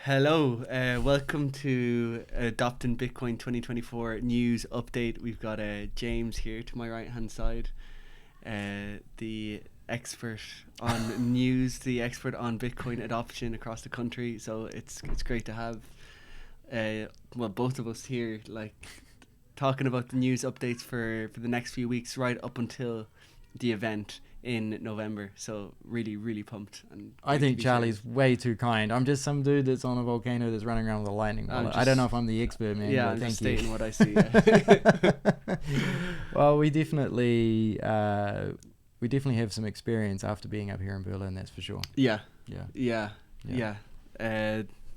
Hello, welcome to Adopting Bitcoin 2024 news update. We've got James here to my right hand side, the expert on news, the expert on Bitcoin adoption across the country. So it's great to have both of us here, like talking about the news updates for the next few weeks, right up until the event in November. So really pumped. And I think Charlie's way too kind. I'm just some dude that's on a volcano that's running around with a lightning bolt. I don't know if I'm the expert, man. Yeah, but I'm thank just you. stating what I see. Yeah. Well, we definitely have some experience after being up here in Berlin. That's for sure. Yeah. Yeah.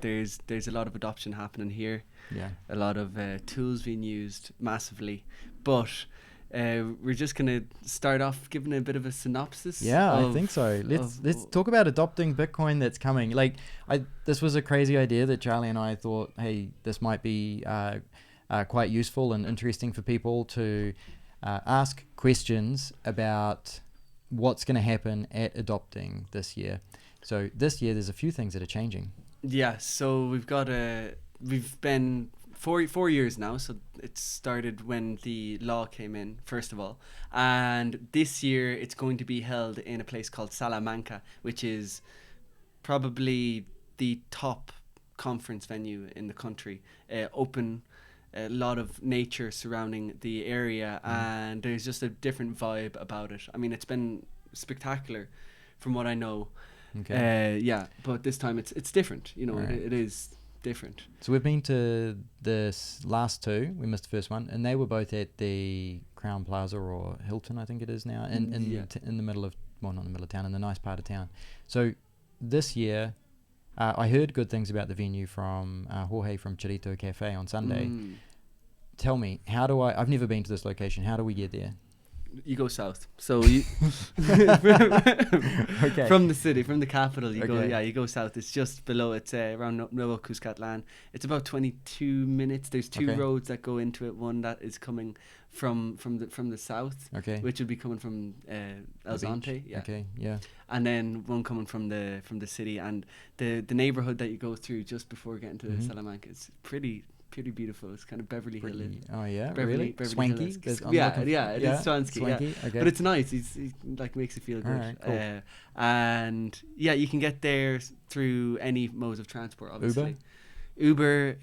There's a lot of adoption happening here. Yeah. A lot of tools being used massively, but we're just gonna start off giving a bit of a synopsis. Yeah, I think so. Let's talk about adopting Bitcoin that's coming. This was a crazy idea that Charlie and I thought, hey, this might be quite useful and interesting for people to ask questions about what's going to happen at adopting this year. So this year, there's a few things that are changing. Yeah. So we've been 4 years now, so it started when the law came in, first of all, and this year it's going to be held in a place called Salamanca, which is probably the top conference venue in the country. Open, a lot of nature surrounding the area, and there's just a different vibe about it. I mean, it's been spectacular from what I know. Okay. But this time it's different, Right. it is different. So we've been to this last two. We missed the first one, and they were both at the Crown Plaza or Hilton, I think it is now, in the middle of, well, not in the middle of town, in the nice part of town. So this year, I heard good things about the venue from Jorge from Chirito Cafe on Sunday. Tell me, I've never been to this location. How do we get there? You go south, so you Okay. from the city, from the capital, you Okay. go south. It's just below. It's around Nuevo Cuscatlan. It's about 22 minutes. There's two Okay. roads that go into it. One that is coming from the south, Okay. which would be coming from El The beach. Zonte, yeah. Okay. Yeah. And then one coming from the city, and the neighborhood that you go through just before getting to Salamanca. It's pretty beautiful. It's kind of Beverly Hill. Oh yeah, Beverly really? Swanky? Hill-esque. It is Swanky. Yeah. Swanky. Okay. But it's nice. He like makes you feel good. Alright, cool. And yeah, you can get there through any modes of transport. Obviously, Uber.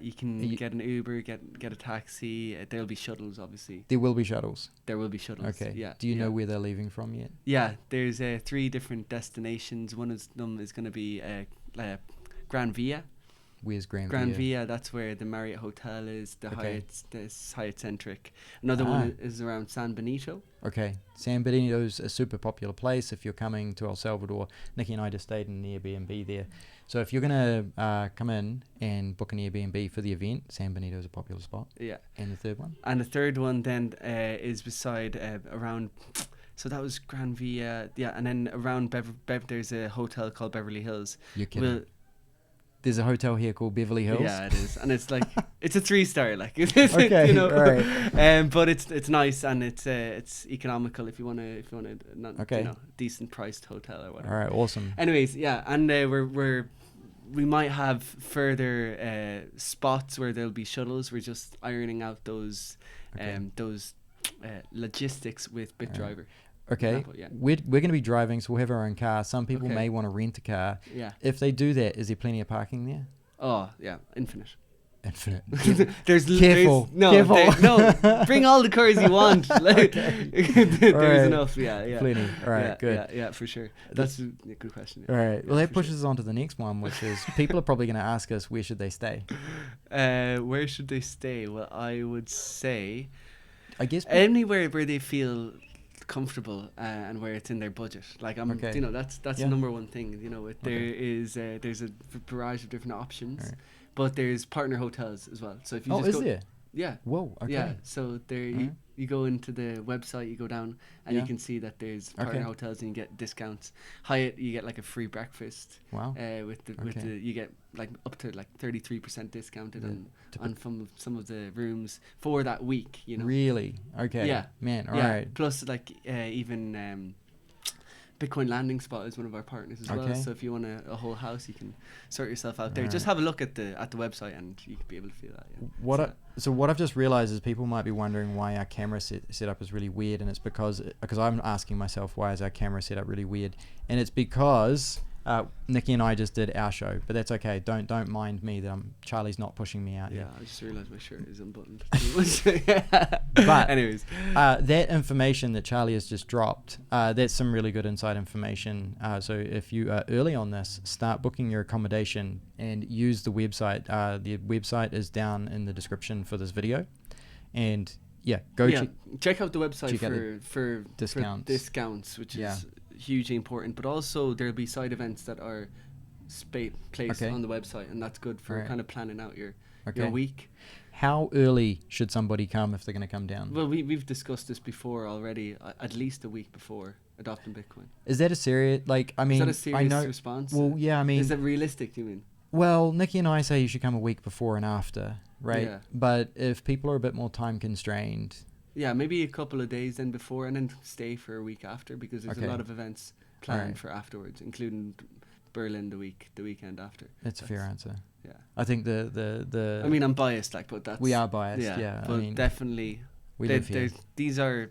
You can get an Uber, get a taxi. There'll be shuttles. Obviously, There will be shuttles. there will be shuttles. Okay. Yeah. Do you know where they're leaving from yet? Yeah. There's 3 different destinations. One of them is going to be Gran Via. Where's Grand Gran Via? Via, that's where the Marriott Hotel is, the Okay. Hyatt Centric. Another one is around San Benito. Okay. San Benito's a super popular place. If you're coming to El Salvador, Nikki and I just stayed in an Airbnb there. So if you're going to come in and book an Airbnb for the event, San Benito's a popular spot. Yeah. And the third one? And the third one then is beside around. So that was Gran Via, yeah, and then around there's a hotel called Beverly Hills. You're kidding. There's a hotel here called Beverly Hills? Yeah, it is, and it's like it's a 3-star, like Okay, you know. right. But it's nice, and it's economical if you want to not Okay. decent priced hotel or whatever. All right, awesome. Anyways, yeah, and we might have further spots where there'll be shuttles. We're just ironing out those logistics with BitDriver. Okay, example, yeah. we're going to be driving, so we'll have our own car. Some people Okay. may want to rent a car. Yeah. If they do that, is there plenty of parking there? Oh, yeah, infinite. Infinite. Careful. No, bring all the cars you want. Like, there's Alright. enough. Yeah. Plenty. All right, yeah, good. Yeah, for sure. That's a good question. All right. Well, Yeah, that for pushes us on to the next one, which is people are probably going to ask us, where should they stay? Where should they stay? Well, I would say I guess. anywhere where they feel comfortable and where it's in their budget. Like Okay. that's Yeah. the number one thing. There's a barrage of different options, Right. but there's partner hotels as well. So if you Oh, just is go, there? yeah. Whoa. Okay. Yeah, so there Alright. you go into the website, you go down, and Yeah. you can see that there's partner Okay. hotels and you get discounts. Hyatt, you get like a free breakfast. Wow. With the you get like up to like 33% discounted on some of the rooms for that week. Really? Okay. Yeah. Man. All yeah. right. Plus like even Bitcoin Landing Spot is one of our partners as well. Okay. So if you want a whole house, you can sort yourself out there. Alright. Just have a look at the website, and you could be able to feel that. Yeah. So what I've just realized is people might be wondering why our camera setup is really weird, and it's because I'm asking myself, why is our camera setup really weird? And it's because Nikki and I just did our show, but that's okay. Don't mind me that Charlie's not pushing me out. Yeah, Here. I just realised my shirt is unbuttoned. But anyways, that information that Charlie has just dropped, that's some really good inside information. So if you are early on this, start booking your accommodation and use the website. The website is down in the description for this video, and check out the website for discounts, which is hugely important. But also there'll be side events that are placed on the website, and that's good for kind of planning out your week. How early should somebody come if they're going to come down? Well, we've discussed this before already. At least a week before adopting Bitcoin. Is that a serious? Like, I mean, is that a serious response? Well, yeah, I mean, is that realistic? Do you mean? Well, Nikki and I say you should come a week before and after, right? Yeah. But if people are a bit more time constrained, yeah, maybe a couple of days then before, and then stay for a week after, because there's a lot of events planned for afterwards, including Berlin the weekend after. That's a fair answer. Yeah, I think the. I mean, I'm biased, but that's. We are biased. Yeah, but I mean, definitely. We live here. These are.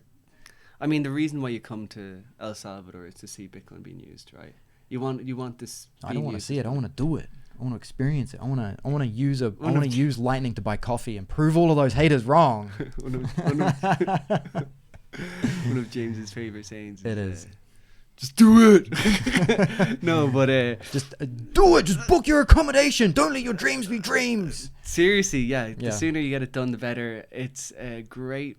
I mean, the reason why you come to El Salvador is to see Bitcoin being used, right? You want this. I don't want to see it. I want to do it. I want to experience it. I want to use Lightning to buy coffee and prove all of those haters wrong. one of James's favorite sayings. Is just do it. No, but just do it. Just book your accommodation. Don't let your dreams be dreams. Seriously, yeah. The sooner you get it done, the better. It's a great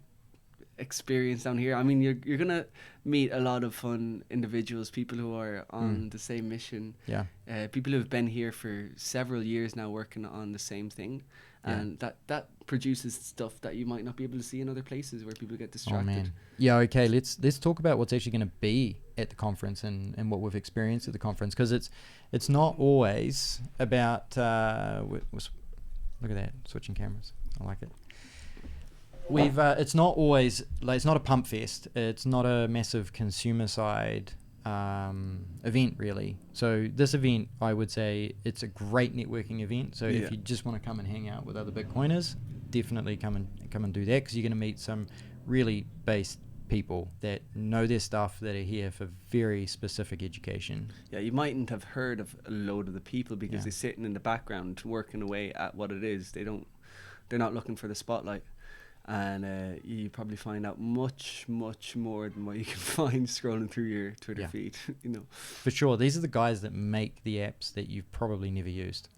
experience down here. I mean, you're gonna meet a lot of fun individuals, people who are on the same mission. Yeah. People who have been here for several years now, working on the same thing, and that produces stuff that you might not be able to see in other places where people get distracted. Oh man. Yeah. Okay. Let's talk about what's actually going to be at the conference and what we've experienced at the conference, because it's not always about. Look at that, switching cameras. I like it. It's not always like, it's not a pump fest. It's not a massive consumer side event really. So this event, I would say, it's a great networking event. So if you just want to come and hang out with other Bitcoiners, definitely come and do that, because you're going to meet some really based people that know their stuff, that are here for very specific education. Yeah, you mightn't have heard of a load of the people because they're sitting in the background working away at what it is. They're not looking for the spotlight. And you probably find out much, much more than what you can find scrolling through your Twitter feed. For sure, these are the guys that make the apps that you've probably never used.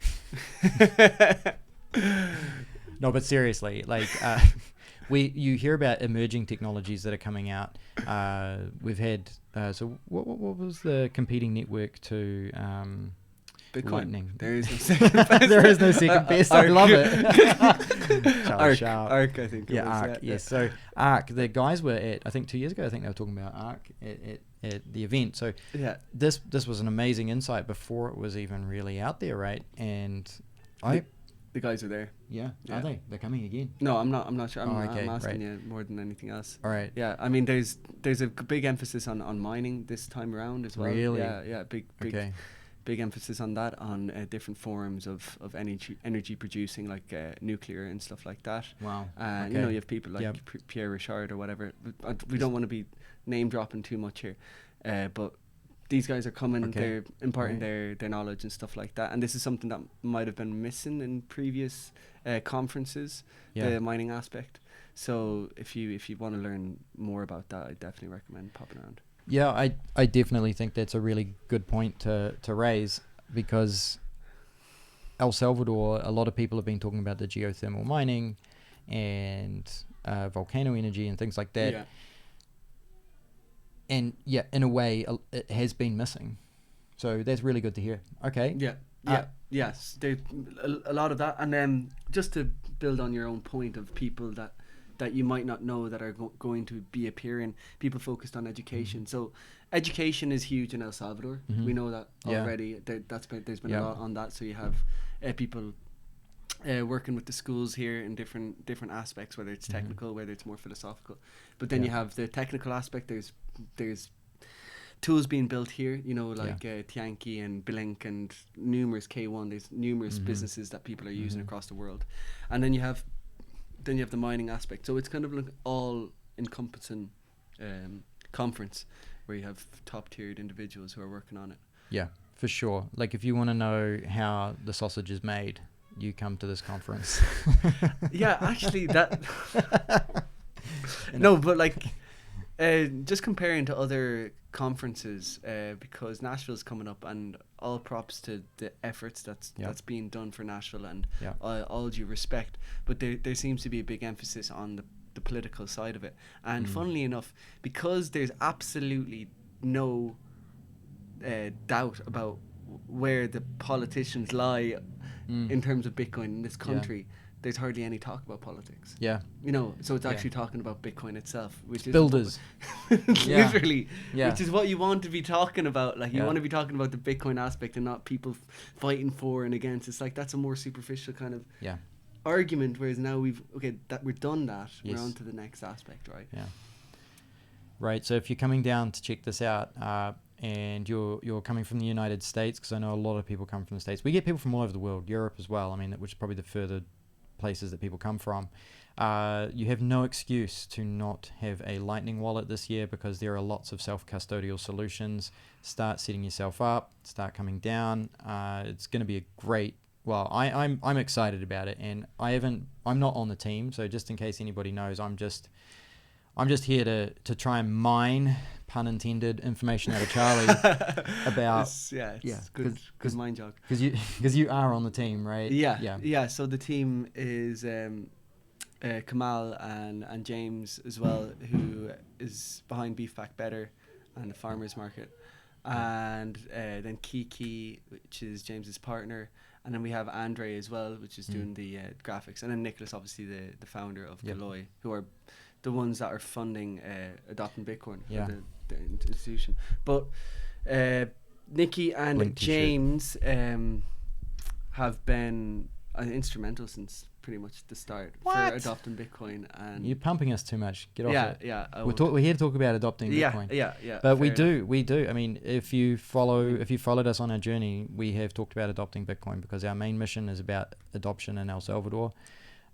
No, but seriously, like you hear about emerging technologies that are coming out. We've had so what was the competing network to Bitcoin. Lightning? There is no second best. There is no second best. I love it. Arc, I think. Arc. Yes. So Arc, the guys were at, I think 2 years ago, I think they were talking about Arc at the event. So this was an amazing insight before it was even really out there, right? And the guys are there. Yeah. Are they? They're coming again. No, I'm not sure. I'm asking you more than anything else. All right. Yeah. I mean, there's a big emphasis on mining this time around as well. Really? Yeah. Big. Okay. Big emphasis on that, on different forms of energy producing, like nuclear and stuff like that. Wow. You have people like Pierre Richard or whatever. We don't want to be name dropping too much here, but these guys are coming. They're imparting their knowledge and stuff like that. And this is something that might have been missing in previous conferences, the mining aspect. So if you want to learn more about that, I definitely recommend popping around. Yeah, I definitely think that's a really good point to raise, because El Salvador, a lot of people have been talking about the geothermal mining and volcano energy and things like that. Yeah. And in a way, it has been missing. So that's really good to hear. Okay. Yes. There's a lot of that. And then just to build on your own point of people that you might not know that are going to be appearing, people focused on education. So education is huge in El Salvador. We know that already. There's been a lot on that. So you have people working with the schools here in different aspects, whether it's technical, whether it's more philosophical. But then you have the technical aspect. There's tools being built here, like Tianki and Blink and numerous K1. There's numerous businesses that people are using across the world, and then you have the mining aspect. So it's kind of like all encompassing conference where you have top tiered individuals who are working on it. Yeah, for sure. Like if you want to know how the sausage is made, you come to this conference. Yeah, actually that. No, but like. Just comparing to other conferences, because Nashville's coming up, and all props to the efforts that's being done for Nashville, and all due respect. But there seems to be a big emphasis on the political side of it. And funnily enough, because there's absolutely no doubt about where the politicians lie in terms of Bitcoin in this country, there's hardly any talk about politics. Yeah. So it's actually talking about Bitcoin itself, which is builders. Literally. Yeah. Which is what you want to be talking about. Like you want to be talking about the Bitcoin aspect and not people fighting for and against. It's like that's a more superficial kind of argument, whereas now we've done that. Yes. We're on to the next aspect, right? Yeah. Right. So if you're coming down to check this out, and you're coming from the United States, because I know a lot of people come from the States. We get people from all over the world, Europe as well. I mean, which is probably the further places that people come from. You have no excuse to not have a Lightning wallet this year, because there are lots of self-custodial solutions. Start setting yourself up, start coming down. It's going to be a great, I'm excited about it, and I'm not on the team, so just in case anybody knows, I'm just here to try and mine, pun intended, information out of Charlie about good mind jog, because you are on the team, right? Yeah. So the team is Kamal and James as well, who is behind Beef Back Better and the Farmers Market, and then Kiki, which is James's partner, and then we have Andre as well, which is doing the graphics, and then Nicholas, obviously the founder of Galoy, who are the ones that are funding Adopting Bitcoin, the institution. But Nikki and Blinky James have been instrumental since pretty much the start for Adopting Bitcoin. And you're pumping us too much. Get off it. Yeah. We're here to talk about adopting Bitcoin. Yeah. But we do. I mean, if you followed us on our journey, we have talked about adopting Bitcoin, because our main mission is about adoption in El Salvador,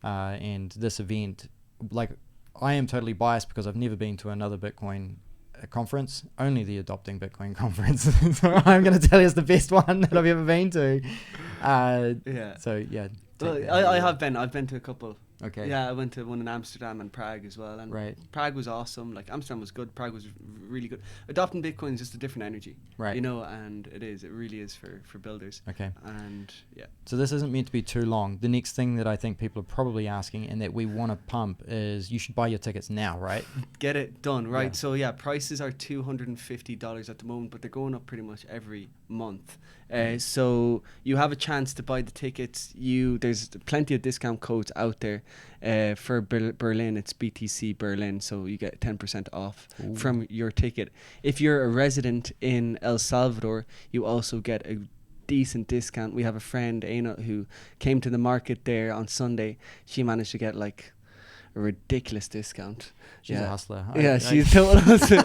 and this event, like, I am totally biased because I've never been to another Bitcoin conference, only the Adopting Bitcoin conference. So I'm going to tell you it's the best one that I've ever been to. So yeah. I have been. I've been to a couple. Okay. Yeah, I went to one in Amsterdam and Prague as well. And right. Prague was awesome. Like, Amsterdam was good. Prague was really good. Adopting Bitcoin is just a different energy. Right. And it really is for builders. Okay. And yeah. So this isn't meant to be too long. The next thing that I think people are probably asking, and that we want to pump, is you should buy your tickets now, right? Get it done, right? Yeah. So prices are $250 at the moment, but they're going up pretty much every month. So you have a chance to buy the tickets. There's plenty of discount codes out there. For Berlin, it's BTC Berlin, so you get 10% off from your ticket. If you're a resident in El Salvador, you also get a decent discount. We have a friend, Aina, who came to the market there on Sunday. She managed to get like a ridiculous discount. She's a hustler. She's total hustler.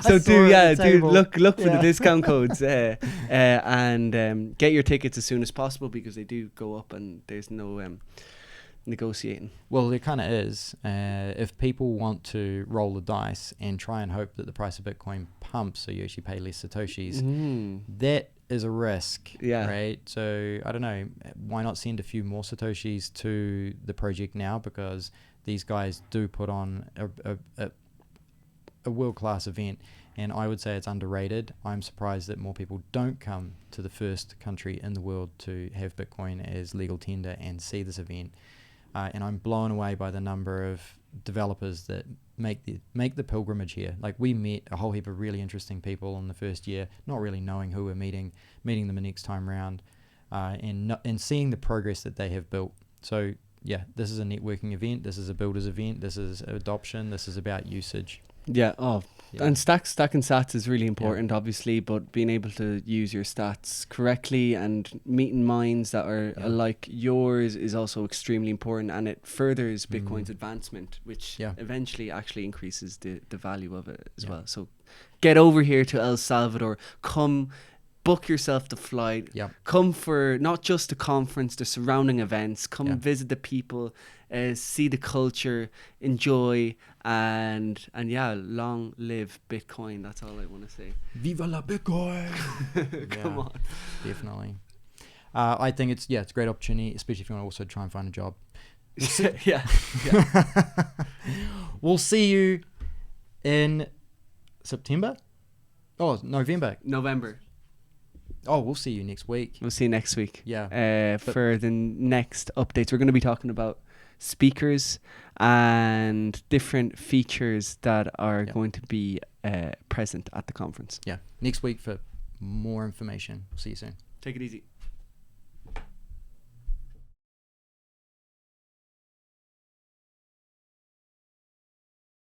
So dude, look for the discount codes and get your tickets as soon as possible, because they do go up and there's no negotiating. Well, there kind of is. If people want to roll the dice and try and hope that the price of Bitcoin pumps so you actually pay less Satoshis, that is a risk, right? So I don't know, why not send a few more Satoshis to the project now, because these guys do put on a world-class event, and I would say it's underrated. I'm surprised that more people don't come to the first country in the world to have Bitcoin as legal tender and see this event. And I'm blown away by the number of developers that make the pilgrimage here. Like, we met a whole heap of really interesting people in the first year, not really knowing who we're meeting them the next time round, and seeing the progress that they have built. So yeah, this is a networking event. This is a builders event. This is adoption. This is about usage. Yeah. Oh, Yeah. And stacking stats is really important, obviously, but being able to use your stats correctly and meeting minds that are like yours is also extremely important, and it furthers Bitcoin's advancement, which eventually actually increases the value of it as well. So get over here to El Salvador. Come book yourself the flight. Come for not just the conference, the surrounding events. Come visit the people, see the culture, enjoy, and long live Bitcoin. That's all I want to say. Viva la Bitcoin! Come on. Definitely. I think it's a great opportunity, especially if you want to also try and find a job. We'll see you in September? Oh, November. Oh, we'll see you next week. We'll see you next week. Yeah. For the next updates, we're going to be talking about speakers and different features that are going to be present at the conference. Yeah. Next week for more information. See you soon. Take it easy.